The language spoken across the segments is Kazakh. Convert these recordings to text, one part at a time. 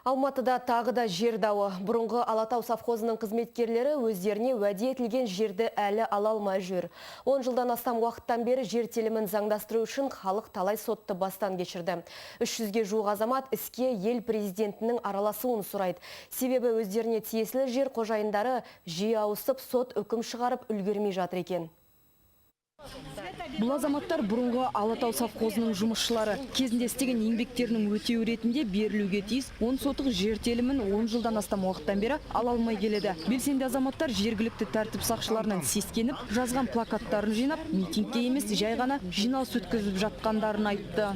Алматыда тағы да жер дауы. Бұрынғы Алатау совхозының қызметкерлері өздеріне уәде етілген жерді әлі ала алмай жүр. 10 жылдан астам уақыттан бері жер телімін заңдастыру үшін халық талай сотты бастан кешірді. 300-ге жуық азамат іске ел президентінің араласуын сұрайды. Себебі өздеріне тиесілі жер қожайындары жиі ауысып сот үкім шығарып үлгермей жатыр екен. Бұл азаматтар бұрынғы Алатау совхозының жұмысшылары. Кезінде істеген еңбектерінің өтеу ретінде берілуге тиіс 10 сотық жер телімін 10 жылдан астам уақыттан бері ала алмай келеді. Белсенді азаматтар жергілікті тәртіп сақшыларынан сескеніп, жазған плакаттарын жинап, митингке емес, жай ғана жиналыс өткізіп жатқандарын айтты.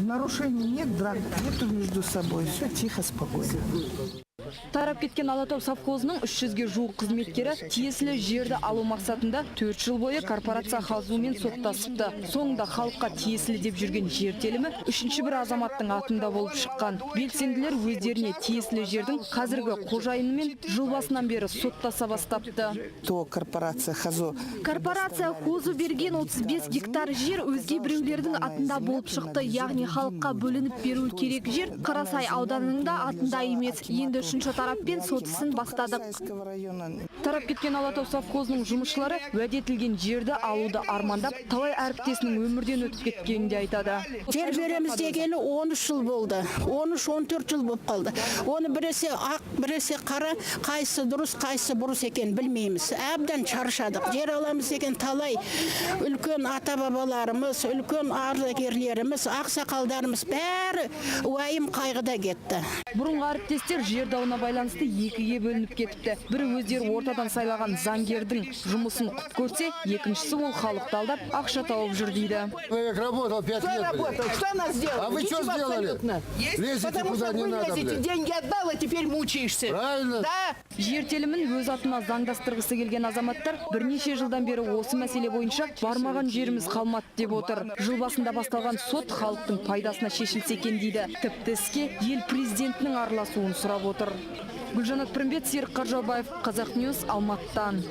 Нарушений нет, драк нету между собой, все тихо, спокойно. Тарап кеткен Алатау совхозының 300-ге жуық қызметкері тиесілі жерді алу мақсатында 4 жыл бойы корпорация хазумен соттасыпты. Соңында халыққа тиесілі деп жүрген жер телімі үшінші бір азаматтың атында болып шыққан. Белсенділер өздеріне тиесілі жердің қазіргі қожайынымен жыл басынан бері соттаса бастапты. Корпорация хазу. Корпорация хозу берген 35 гектар жер өзге біреулердің атында болып шықты. Яғни халыққа бөлініп беру керек жер Қарасай ауданында атында емес. Енді үшінші тараппен сотысын бастадық. Тарап кеткен Алатау совхозының жұмысшылары уәдетілген жерді алуды армандап, талай әріптесінің өмірден өтіп кеткенін де айтады. Жер береміз дегені 13 жыл болды. 13-14 жыл болып қалды. Оны біресе ақ, біресе қара, қайсы дұрыс, қайсы бұрыс екен білмейміз. Әбден шаршадық. Жер аламыз деген талай үлкен ата-бабаларымыз, үлкен ардагерлеріміз, ақсақалдарымыз бәрі уайым қайғыда кетті. Бұрынғы әріптестер жер дауына байланысты екіге бөлініп кетіпті. Бірі өздері ортадан сайлаған заңгердің жұмысын құп көрсе, екіншісі ол халықты алдап ақша тауып жүр дейді. Работал 5 лет. Что она сделала? А вы что сделали? Лезете куда не надо, блядь. Деньги отдал, а теперь мучаешься. Правильно? Да. Жер телімін өз атына заңдастырғысы келген азаматтар бірнеше жылдан бері осы мәселе бойынша бармаған жеріміз қалмады деп отыр. Жыл басында басталған сот халықтың пайдасына шешілсе екен дейді. Тіпті іске ел президентінің араласуын сұрап отыр. Гүлжанат Пірімбет, Серік Қаржаубаев, Қазақ Ньюс, Алматыдан.